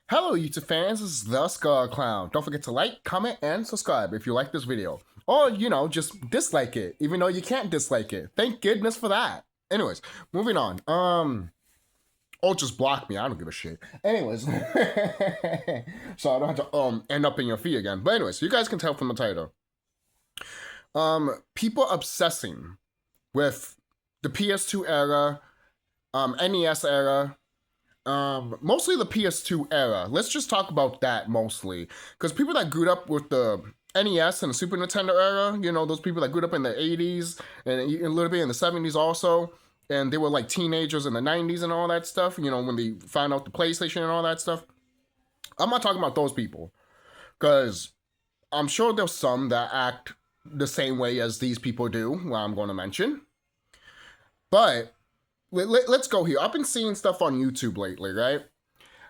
Hello YouTube fans, this is TheSkullKlown. Don't forget to like, comment, and subscribe if you like this video. Or, just dislike it, even though you can't dislike it. Thank goodness for that. Anyways, moving on. Or just block me, I don't give a shit. Anyways, so I don't have to end up in your feed again. But anyways, you guys can tell from the title. People obsessing with the PS2 era, NES era, mostly the PS2 era. Let's just talk about that mostly. Because people that grew up with the NES and the Super Nintendo era, those people that grew up in the 80s and a little bit in the 70s also, and they were like teenagers in the 90s and all that stuff, when they found out the PlayStation and all that stuff. I'm not talking about those people. Because I'm sure there's some that act the same way as these people do, what I'm going to mention. But let's go here. I've been seeing stuff on YouTube lately, right?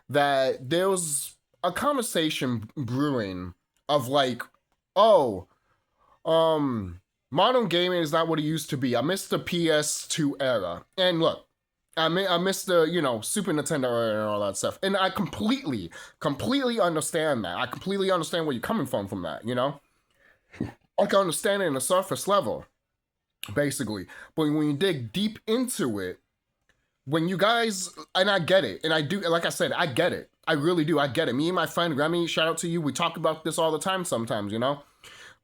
That there's a conversation brewing of like, modern gaming is not what it used to be. I miss the PS2 era. And look, I miss the, Super Nintendo era and all that stuff. And I completely understand that. I completely understand where you're coming from that, I can understand it in a surface level, basically. But when you dig deep into it, when you guys, and I get it, and I do, like I said, I get it. I really do, I get it. Me and my friend Remy, shout out to you, we talk about this all the time sometimes,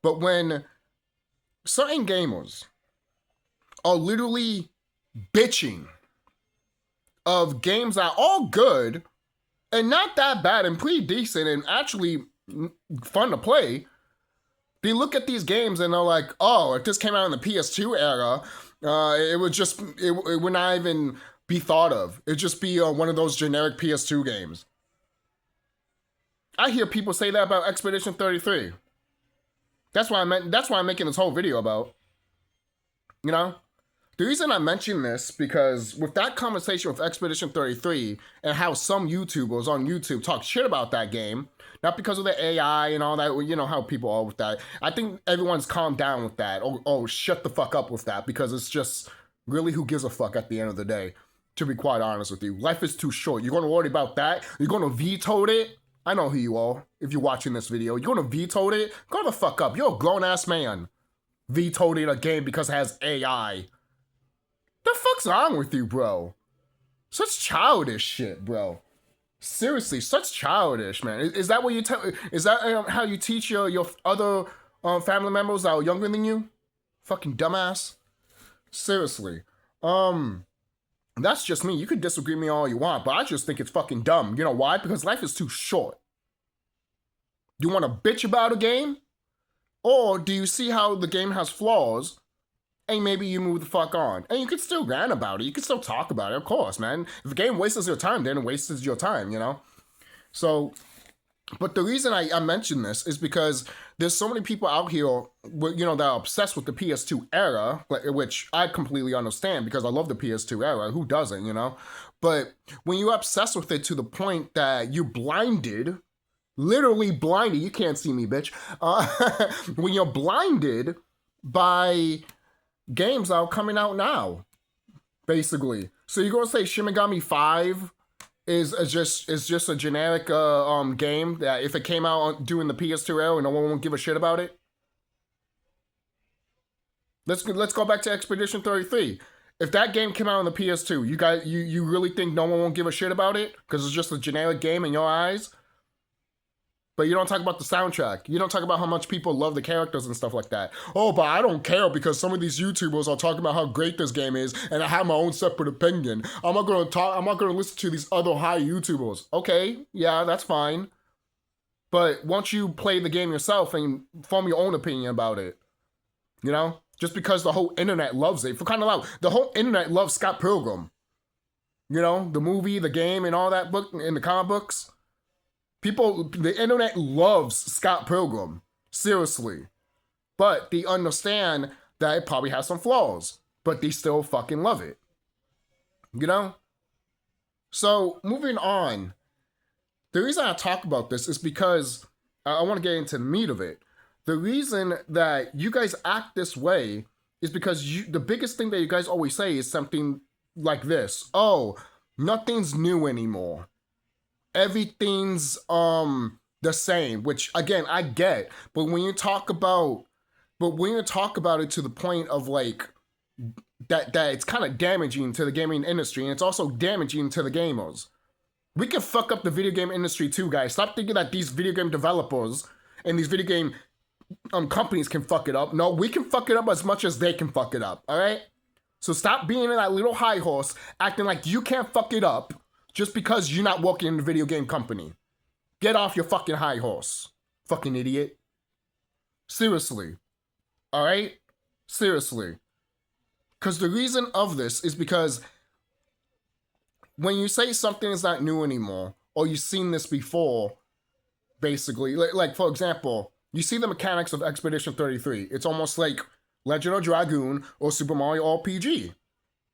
But when certain gamers are literally bitching of games that are all good, and not that bad, and pretty decent, and actually fun to play, they look at these games and they're like, oh, if this came out in the PS2 era, it would not even be thought of. It'd just be one of those generic PS2 games. I hear people say that about Expedition 33. That's why I'm making this whole video about. The reason I mention this, because with that conversation with Expedition 33 and how some YouTubers on YouTube talk shit about that game, not because of the AI and all that, how people are with that. I think everyone's calmed down with that. Oh, shut the fuck up with that, because it's just really who gives a fuck at the end of the day, to be quite honest with you. Life is too short. You're going to worry about that? You're going to veto it? I know who you are if you're watching this video. You're going to veto it? Go the fuck up. You're a grown-ass man. Vetoed a game because it has AI. The fuck's wrong with you, bro? Such childish shit, bro. Seriously, such childish, man. Is that what you tell? Is that how you teach your other family members that are younger than you? Fucking dumbass. Seriously. That's just me. You can disagree with me all you want, but I just think it's fucking dumb. You know why? Because life is too short. You want to bitch about a game? Or do you see how the game has flaws? And maybe you move the fuck on. And you can still rant about it. You can still talk about it, of course, man. If the game wastes your time, then it wastes your time, So, but the reason I mention this is because there's so many people out here, that are obsessed with the PS2 era, which I completely understand because I love the PS2 era. Who doesn't, But when you're obsessed with it to the point that you're blinded, literally blinded, you can't see me, bitch. When you're blinded by games that are coming out now, basically. So you're gonna say Shin Megami 5 is just a generic game that if it came out during the PS2 era, no one won't give a shit about it? Let's go back to Expedition 33. If that game came out on the PS2, you really think no one won't give a shit about it because it's just a generic game in your eyes? But you don't talk about the soundtrack. You don't talk about how much people love the characters and stuff like that. Oh, but I don't care because some of these YouTubers are talking about how great this game is, and I have my own separate opinion. I'm not gonna listen to these other high YouTubers. Okay, yeah, that's fine. But once you play the game yourself and form your own opinion about it, just because the whole internet loves it, for kind of loud, the whole internet loves Scott Pilgrim. The movie, the game, and all that book in the comic books. The internet loves Scott Pilgrim, seriously. But they understand that it probably has some flaws, but they still fucking love it. So, moving on. The reason I talk about this is because I want to get into the meat of it. The reason that you guys act this way is because the biggest thing that you guys always say is something like this. Oh, nothing's new anymore. everything's the same, which again I get, but when you talk about it to the point of like that it's kind of damaging to the gaming industry, and it's also damaging to the gamers. We can fuck up the video game industry too, guys. Stop thinking that these video game developers and these video game companies can fuck it up. No, we can fuck it up as much as they can fuck it up, all right? So stop being in that little high horse, acting like you can't fuck it up just because you're not working in the video game company. Get off your fucking high horse, fucking idiot. Seriously, all right? Seriously. Because the reason of this is because when you say something is not new anymore, or you've seen this before, basically, like for example, you see the mechanics of Expedition 33. It's almost like Legend of Dragoon or Super Mario RPG.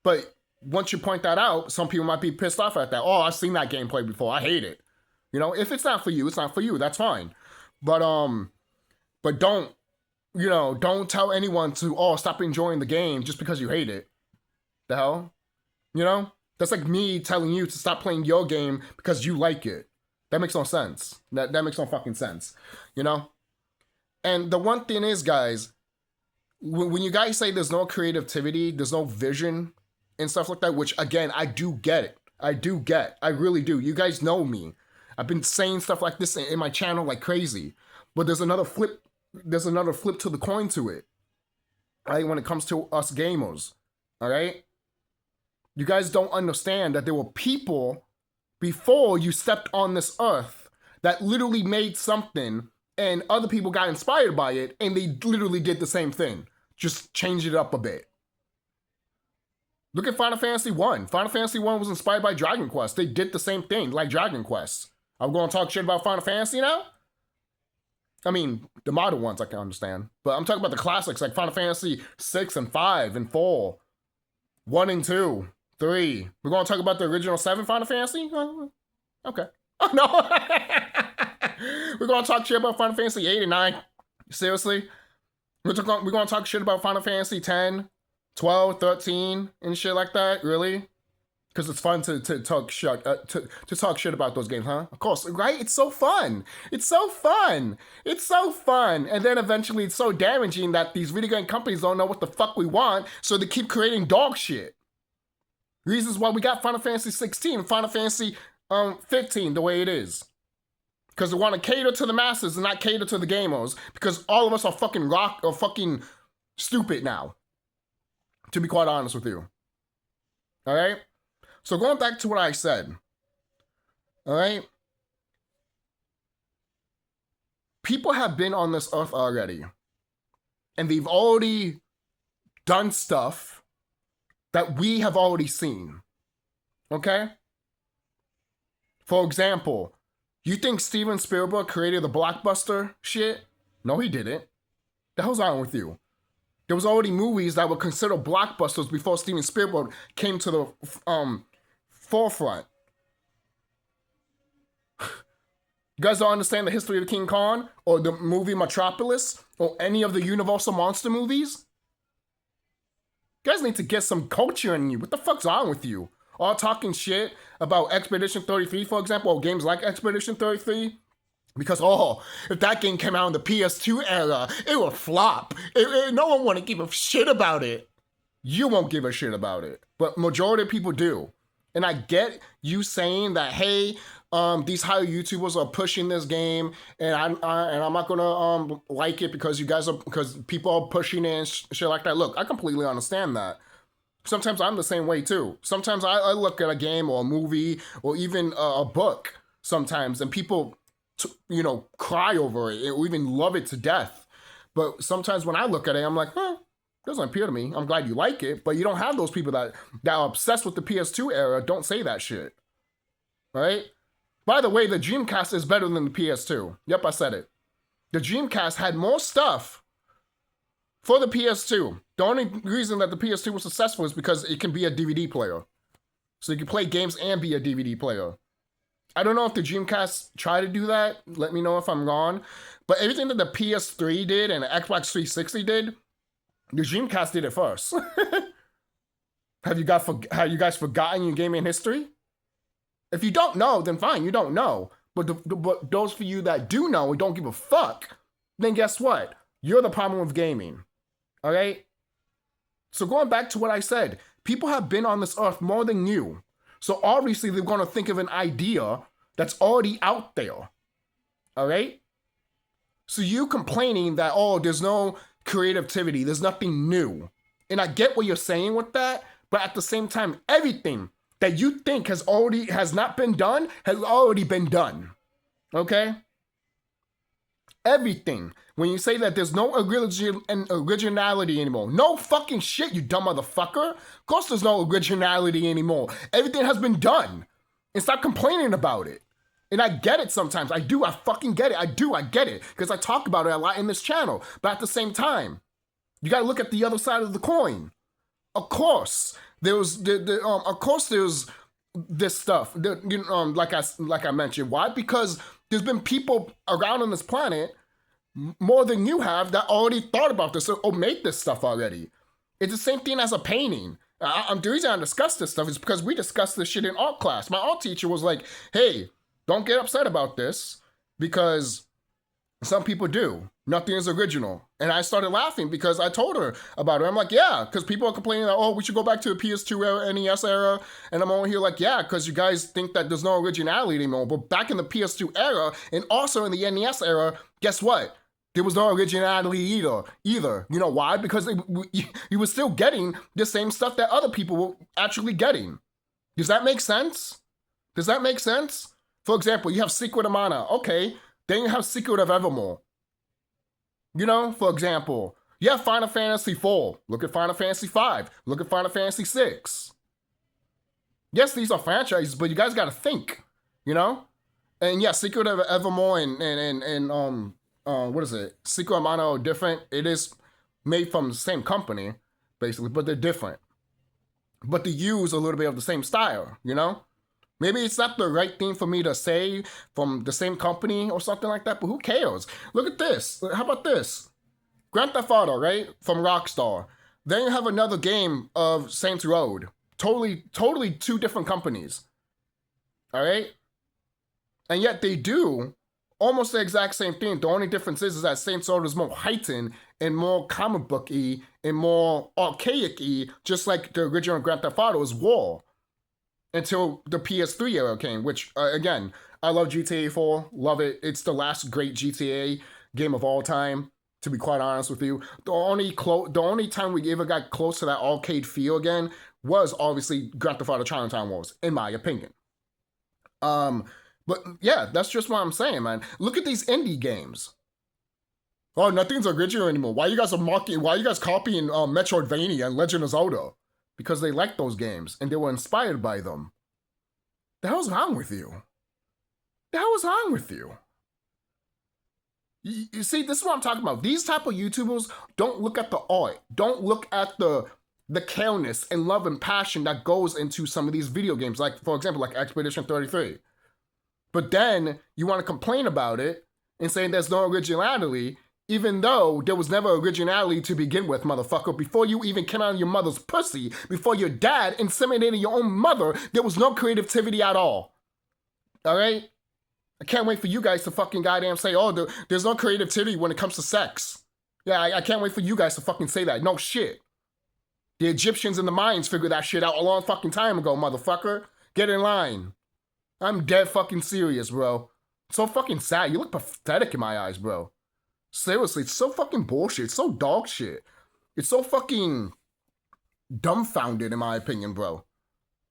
But once you point that out, some people might be pissed off at that. Oh, I've seen that gameplay before. I hate it. You know, if it's not for you, it's not for you. That's fine. But don't, you know, don't tell anyone to, stop enjoying the game just because you hate it. The hell? You know? That's like me telling you to stop playing your game because you like it. That makes no sense. That makes no fucking sense. You know? And the one thing is, guys, when you guys say there's no creativity, there's no vision and stuff like that, which again, I do get it. I really do. You guys know me. I've been saying stuff like this in my channel like crazy. But there's another flip to the coin to it. Right? When it comes to us gamers. All right? You guys don't understand that there were people before you stepped on this earth that literally made something and other people got inspired by it and they literally did the same thing. Just changed it up a bit. Look at Final Fantasy 1. Final Fantasy 1 was inspired by Dragon Quest. They did the same thing like Dragon Quest. I'm going to talk shit about Final Fantasy now? I mean, the modern ones I can understand. But I'm talking about the classics like Final Fantasy 6 and 5 and 4. 1 and 2. 3. We're going to talk about the original 7 Final Fantasy? Okay. Oh, no. We're going to talk shit about Final Fantasy 8 and 9. Seriously? We're going to talk shit about Final Fantasy 10, 12, 13, and shit like that? Really? Because it's fun to talk shit to talk shit about those games, huh? Of course, right? It's so fun. It's so fun. It's so fun. And then eventually it's so damaging that these video game companies don't know what the fuck we want, so they keep creating dog shit. Reasons why we got Final Fantasy 16 and Final Fantasy 15 the way it is. Because they want to cater to the masses and not cater to the gamers. Because all of us are fucking stupid now. To be quite honest with you. Alright? So going back to what I said. Alright? People have been on this earth already. And they've already done stuff that we have already seen. Okay? For example, you think Steven Spielberg created the blockbuster shit? No, he didn't. The hell's wrong with you? There was already movies that were considered blockbusters before Steven Spielberg came to the forefront. You guys don't understand the history of King Kong or the movie Metropolis or any of the Universal monster movies? You guys need to get some culture in you. What the fuck's wrong with you? All talking shit about Expedition 33, for example, or games like Expedition 33. Because, if that game came out in the PS2 era, it would flop. No one would give a shit about it. You won't give a shit about it. But majority of people do. And I get you saying that, hey, these higher YouTubers are pushing this game, and I'm not gonna like it because because people are pushing it and shit like that. Look, I completely understand that. Sometimes I'm the same way too. Sometimes I look at a game or a movie or even a book sometimes, and people, cry over it or even love it to death. But sometimes when I look at it, I'm like, doesn't appeal to me. I'm glad you like it, but you don't have those people that are obsessed with the PS2 era. Don't say that shit. Right? By the way, the Dreamcast is better than the PS2. Yep, I said it. The Dreamcast had more stuff for the PS2. The only reason that the PS2 was successful is because it can be a DVD player. So you can play games and be a DVD player. I don't know if the Dreamcast tried to do that. Let me know if I'm wrong. But everything that the PS3 did and the Xbox 360 did, the Dreamcast did it first. Have you guys forgotten your gaming history? If you don't know, then fine, you don't know. But those for you that do know and don't give a fuck, then guess what? You're the problem with gaming. All right? So going back to what I said, people have been on this earth more than you. So obviously they're going to think of an idea that's already out there. All right? So you complaining that, oh, there's no creativity, there's nothing new. And I get what you're saying with that, but at the same time, everything that you think has not been done has already been done. Okay? Everything. When you say that there's no originality anymore. No fucking shit, you dumb motherfucker. Of course there's no originality anymore. Everything has been done. And stop complaining about it. And I get it sometimes. I do. I fucking get it. I get it. Because I talk about it a lot in this channel. But at the same time, you gotta look at the other side of the coin. Of course, there's this stuff. Like I mentioned. Why? Because there's been people around on this planet more than you have that already thought about this or made this stuff already. It's the same thing as a painting. The reason I discuss this stuff is because we discussed this shit in art class. My art teacher was like, hey, don't get upset about this because some people do. Nothing is original. And I started laughing because I told her about it. I'm like, yeah, because people are complaining that, oh, we should go back to the PS2 era, NES era. And I'm over here like, yeah, because you guys think that there's no originality anymore. But back in the PS2 era and also in the NES era, guess what? There was no originality either. You know why? Because you were still getting the same stuff that other people were actually getting. Does that make sense? Does that make sense? For example, you have Secret of Mana. Okay, then you have Secret of Evermore. You know, for example, you have Final Fantasy IV. Look at Final Fantasy V. Look at Final Fantasy VI. Yes, these are franchises, but you guys got to think, you know? And yeah, Secret of Evermore and what is it? Secret of Mana are different. It is made from the same company, basically, but they're different. But they use a little bit of the same style, you know? Maybe it's not the right thing for me to say from the same company or something like that, but who cares? Look at this. How about this? Grand Theft Auto, right? From Rockstar. Then you have another game of Saints Row. Totally two different companies. All right? And yet they do almost the exact same thing. The only difference is that Saints Row is more heightened and more comic book-y and more archaic-y, just like the original Grand Theft Auto is war. Until the PS3 era came, which, again, I love GTA 4, love it. It's the last great GTA game of all time, to be quite honest with you. The only time we ever got close to that arcade feel again was obviously Grand Theft Auto Chinatown Wars, in my opinion. But yeah, that's just what I'm saying, man. Look at these indie games. Oh, nothing's original anymore. Why you guys copying Metroidvania and Legend of Zelda? Because they liked those games and they were inspired by them. The hell's wrong with you? The hell is wrong with you? You see, this is what I'm talking about. These type of YouTubers don't look at the art. Don't look at the careness and love and passion that goes into some of these video games. Like, for example, like Expedition 33. But then you want to complain about it and saying there's no originality, even though there was never originality to begin with, motherfucker. Before you even came out of your mother's pussy, before your dad inseminated your own mother, there was no creativity at all. All right? I can't wait for you guys to fucking goddamn say, oh, there's no creativity when it comes to sex. Yeah, I can't wait for you guys to fucking say that. No shit. The Egyptians and the Mayans figured that shit out a long fucking time ago, motherfucker. Get in line. I'm dead fucking serious, bro. It's so fucking sad. You look pathetic in my eyes, bro. Seriously, it's so fucking bullshit. It's so dog shit. It's so fucking dumbfounded, in my opinion, bro.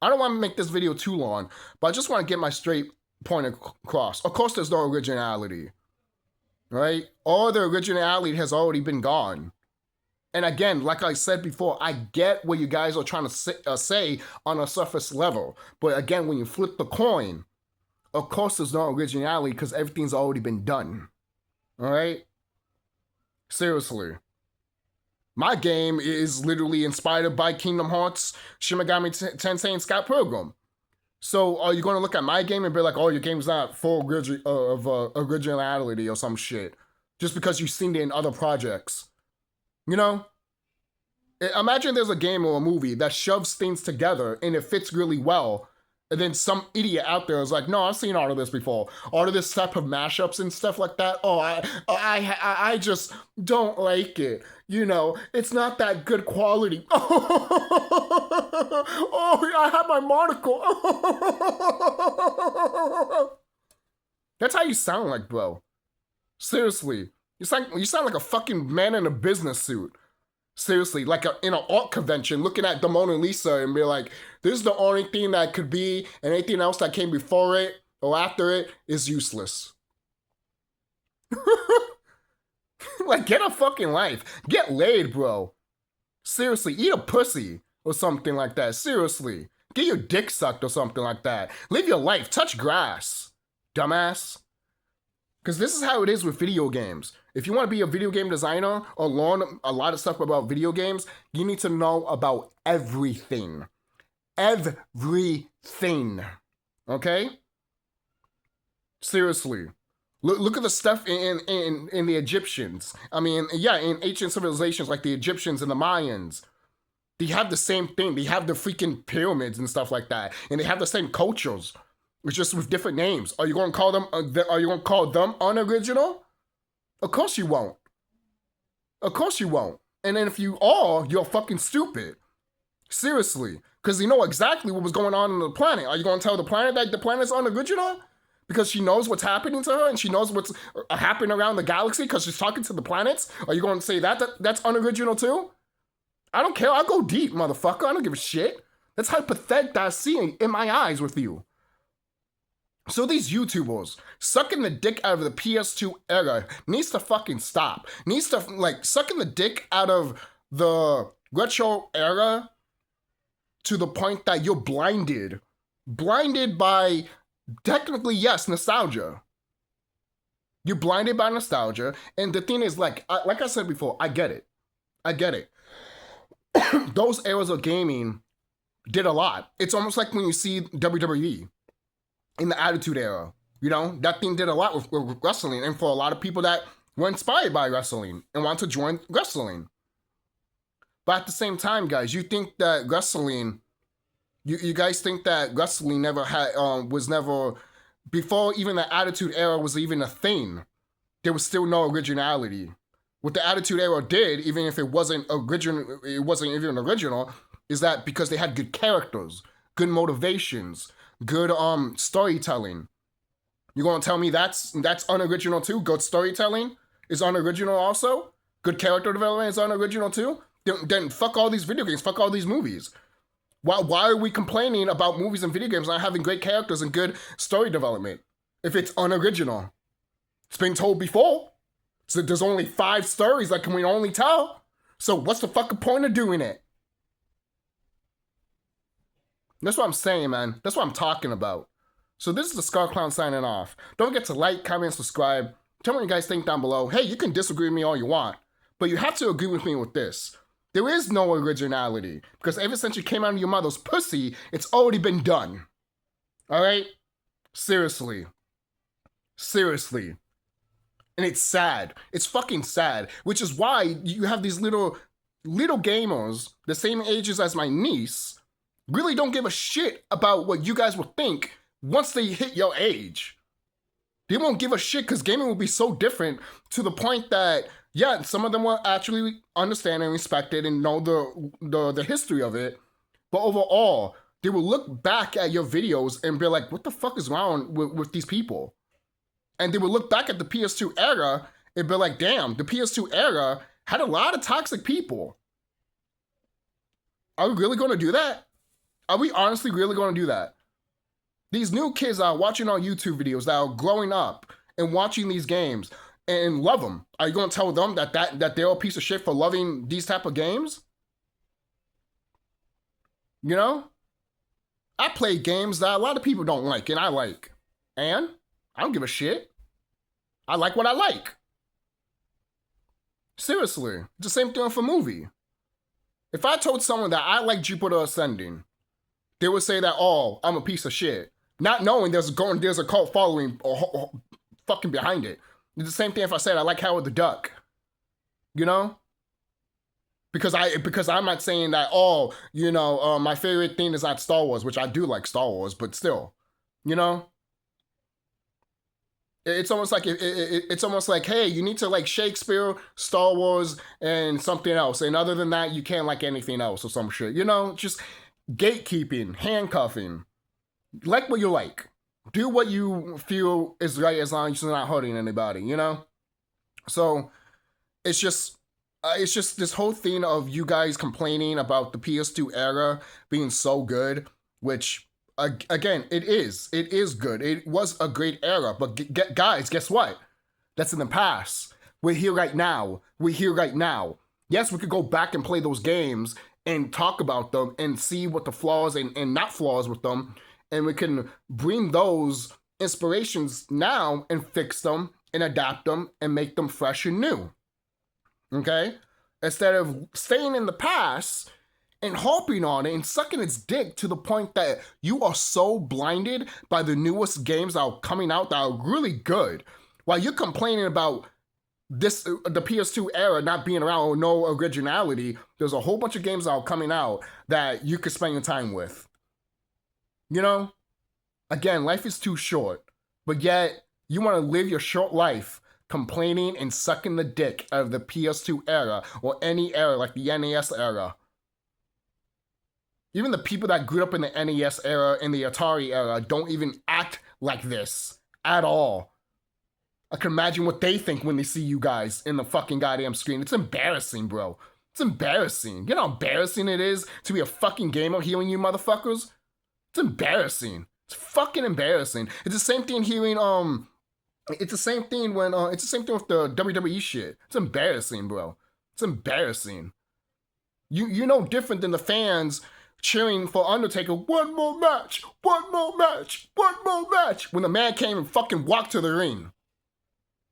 I don't want to make this video too long, but I just want to get my straight point across. Of course, there's no originality, right? All the originality has already been gone. And again, like I said before, I get what you guys are trying to say on a surface level. But again, when you flip the coin, of course there's no originality because everything's already been done. All right? Seriously. My game is literally inspired by Kingdom Hearts, Shin Megami Tensei, and Scout Pilgrim. So are you going to look at my game and be like, oh, your game's not full of originality or some shit just because you've seen it in other projects? You know? Imagine there's a game or a movie that shoves things together and it fits really well, And then some idiot out there is like, no, I've seen all of this before. All of this type of mashups and stuff like that. Oh, I just don't like it. You know, it's not that good quality. Oh, I have my monocle. That's how you sound like, bro. Seriously. You sound like a fucking man in a business suit. Seriously, like in an art convention, looking at the Mona Lisa and be like, this is the only thing that could be, and anything else that came before it or after it is useless. Like, get a fucking life. Get laid, bro. Seriously, eat a pussy or something like that. Seriously. Get your dick sucked or something like that. Live your life. Touch grass. Dumbass. Because this is how it is with video games. If you want to be a video game designer or learn a lot of stuff about video games, you need to know about everything. Everything. Okay? Seriously. Look at the stuff in the Egyptians. I mean, yeah, in ancient civilizations like the Egyptians and the Mayans. They have the same thing. They have the freaking pyramids and stuff like that. And they have the same cultures. It's just with different names. Are you going to call them? Are you going to call them unoriginal? Of course you won't. Of course you won't. And then if you are, you're fucking stupid. Seriously, because you know exactly what was going on in the planet. Are you going to tell the planet that the planet's unoriginal? Because she knows what's happening to her and she knows what's happening around the galaxy because she's talking to the planets? Are you going to say that's unoriginal too? I don't care. I'll go deep, motherfucker. I don't give a shit. That's how pathetic that I see in my eyes with you. So these YouTubers sucking the dick out of the PS2 era needs to fucking stop. Needs to, like, sucking the dick out of the retro era to the point that you're blinded. Blinded by, technically, yes, nostalgia. You're blinded by nostalgia. And the thing is, like I said before, I get it. I get it. Those eras of gaming did a lot. It's almost like when you see WWE. In the Attitude Era, you know, that thing did a lot with wrestling, and for a lot of people that were inspired by wrestling and want to join wrestling. But at the same time, guys, you think that wrestling, you guys think that wrestling never had, was never, before even the Attitude Era was even a thing, there was still no originality. What the Attitude Era did, even if it wasn't even original, is that because they had good characters, good motivations, good storytelling. You gonna tell me that's unoriginal too? Good storytelling is unoriginal also? Good character development is unoriginal too? Then fuck all these video games, fuck all these movies. Why are we complaining about movies and video games not having great characters and good story development if it's unoriginal? It's been told before. So there's only 5 stories that can we only tell. So what's the fucking point of doing it? That's what I'm saying, man. That's what I'm talking about. So this is the CHUCKY signing off. Don't forget to like, comment, subscribe. Tell me what you guys think down below. Hey, you can disagree with me all you want, but you have to agree with me with this. There is no originality, because ever since you came out of your mother's pussy, it's already been done. All right? Seriously. Seriously. And it's sad. It's fucking sad, which is why you have these little gamers, the same ages as my niece, really don't give a shit about what you guys will think once they hit your age. They won't give a shit because gaming will be so different to the point that, yeah, some of them will actually understand and respect it and know the history of it. But overall, they will look back at your videos and be like, what the fuck is wrong with these people? And they will look back at the PS2 era and be like, damn, the PS2 era had a lot of toxic people. Are we really going to do that? Are we honestly really going to do that? These new kids are watching our YouTube videos that are growing up and watching these games and love them. Are you going to tell them that they're a piece of shit for loving these type of games? You know? I play games that a lot of people don't like and I like. And I don't give a shit. I like what I like. Seriously. It's the same thing for movie. If I told someone that I like Jupiter Ascending, they would say that, oh, I'm a piece of shit. Not knowing there's a cult following or fucking behind it. It's the same thing if I said I like Howard the Duck. You know? Because I'm not saying that, oh, my favorite thing is not Star Wars, which I do like Star Wars, but still, you know, it's almost like it's almost like, hey, you need to like Shakespeare, Star Wars, and something else, and other than that, you can't like anything else or some shit. Just gatekeeping, handcuffing. Like what you like. Do what you feel is right as long as you're not hurting anybody. So it's just this whole thing of you guys complaining about the PS2 era being so good, which again, it is good. It was a great era, but guys, guess what? That's in the past. We're here right now. Yes, we could go back and play those games and talk about them and see what the flaws and not flaws with them, and we can bring those inspirations now and fix them and adapt them and make them fresh and new. Okay? Instead of staying in the past and harping on it and sucking its dick to the point that you are so blinded by the newest games that are coming out that are really good, while you're complaining about the PS2 era not being around or no originality. There's a whole bunch of games that are coming out that you could spend your time with. Again, life is too short, but yet you want to live your short life complaining and sucking the dick out of the PS2 era or any era like the NES era. Even the people that grew up in the NES era and the Atari era don't even act like this at all. I can imagine what they think when they see you guys in the fucking goddamn screen. It's embarrassing, bro. It's embarrassing. You know how embarrassing it is to be a fucking gamer hearing you motherfuckers? It's embarrassing. It's fucking embarrassing. It's the same thing hearing, it's the same thing with the WWE shit. It's embarrassing, bro. It's embarrassing. You know different than the fans cheering for Undertaker, one more match, when the man came and fucking walked to the ring.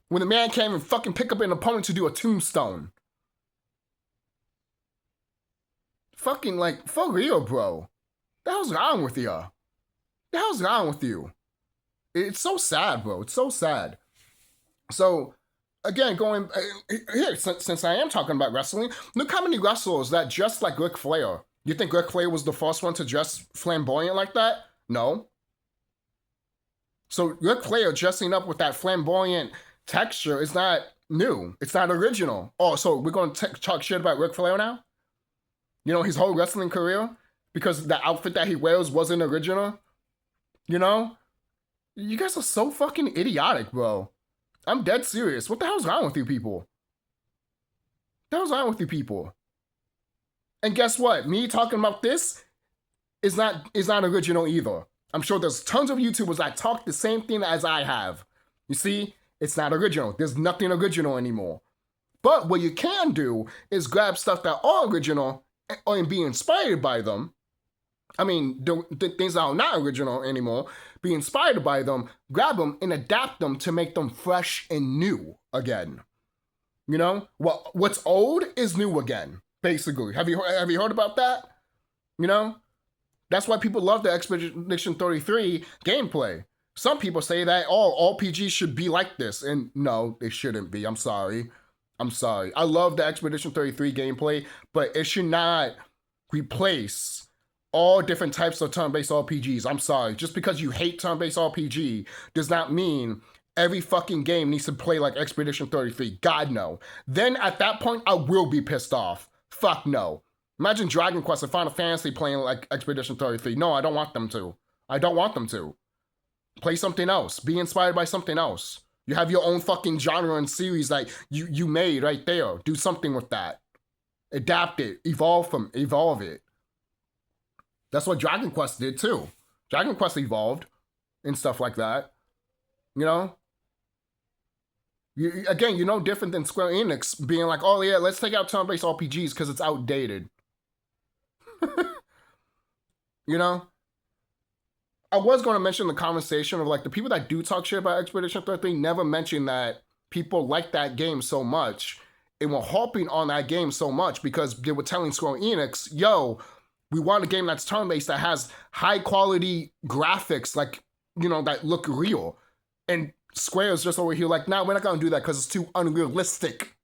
When the man came and fucking picked up an opponent to do a tombstone. Fucking like, for real, bro. The hell's wrong with you? The hell's wrong with you? It's so sad, bro. It's so sad. So, again, going here, since I am talking about wrestling, look how many wrestlers that dress like Ric Flair. You think Ric Flair was the first one to dress flamboyant like that? No. So Ric Flair dressing up with that flamboyant texture is not new. It's not original. Oh, so we're going to talk shit about Ric Flair now? His whole wrestling career? Because the outfit that he wears wasn't original? You guys are so fucking idiotic, bro. I'm dead serious. What the hell's wrong with you people? What the hell's wrong with you people? And guess what? Me talking about this is not original either. I'm sure there's tons of YouTubers that talk the same thing as I have. You see? It's not original. There's nothing original anymore. But what you can do is grab stuff that are original and be inspired by them. I mean, the things that are not original anymore, be inspired by them, grab them, and adapt them to make them fresh and new again. What's old is new again, basically. Have you heard about that? That's why people love the Expedition 33 gameplay. Some people say that, all RPGs should be like this, and no, they shouldn't be. I'm sorry. I love the Expedition 33 gameplay, but it should not replace all different types of turn-based RPGs. I'm sorry. Just because you hate turn-based RPG does not mean every fucking game needs to play like Expedition 33. God, no. Then at that point, I will be pissed off. Fuck no. Imagine Dragon Quest and Final Fantasy playing like Expedition 33. No, I don't want them to. Play something else. Be inspired by something else. You have your own fucking genre and series that you made right there. Do something with that. Adapt it. Evolve it. That's what Dragon Quest did too. Dragon Quest evolved and stuff like that. You're no different than Square Enix being like, oh yeah, let's take out turn-based RPGs because it's outdated. I was going to mention the conversation of like the people that do talk shit about Expedition 33 never mention that people like that game so much and were harping on that game so much because they were telling Square Enix, yo, we want a game that's turn-based that has high-quality graphics, that look real. And Square's just over here like, nah, we're not going to do that because it's too unrealistic.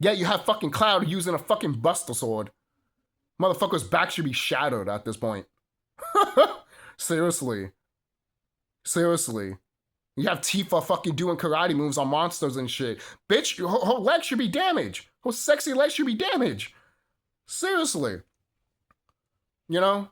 Yet you have fucking Cloud using a fucking Buster Sword. Motherfucker's back should be shattered at this point. Seriously. Seriously. You have Tifa fucking doing karate moves on monsters and shit. Bitch, her leg should be damaged. Her sexy leg should be damaged. Seriously. You know?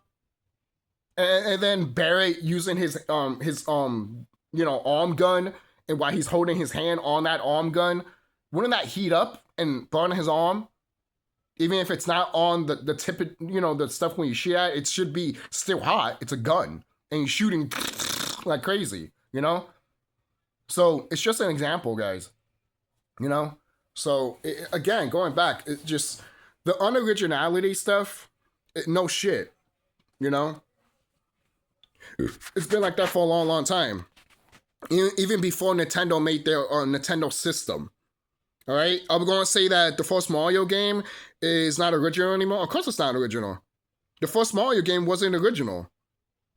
And then Barrett using his arm gun, and while he's holding his hand on that arm gun, wouldn't that heat up and burn his arm? Even if it's not on the tip of, the stuff when you shoot at, it should be still hot. It's a gun. And you're shooting like crazy, So it's just an example, guys. So again, going back, it just, the unoriginality stuff, no shit, It's been like that for a long, long time. Even before Nintendo made their Nintendo system. All right? I'm going to say that the first Mario game is not original anymore. Of course it's not original. The first Mario game wasn't original.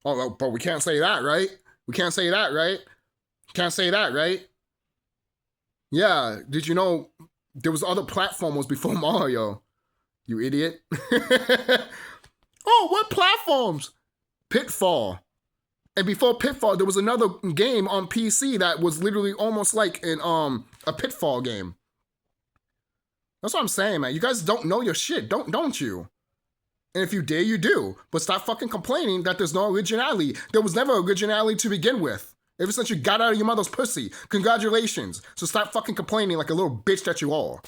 Oh, but we can't say that, right? We can't say that, right? Can't say that, right? Yeah, did you know there was other platformers before Mario? You idiot. Oh, what platforms? Pitfall. And before Pitfall, there was another game on PC that was literally almost like a Pitfall game. That's what I'm saying, man. You guys don't know your shit, don't you? And if you dare, you do. But stop fucking complaining that there's no originality. There was never originality to begin with. Ever since you got out of your mother's pussy. Congratulations. So stop fucking complaining like a little bitch that you are.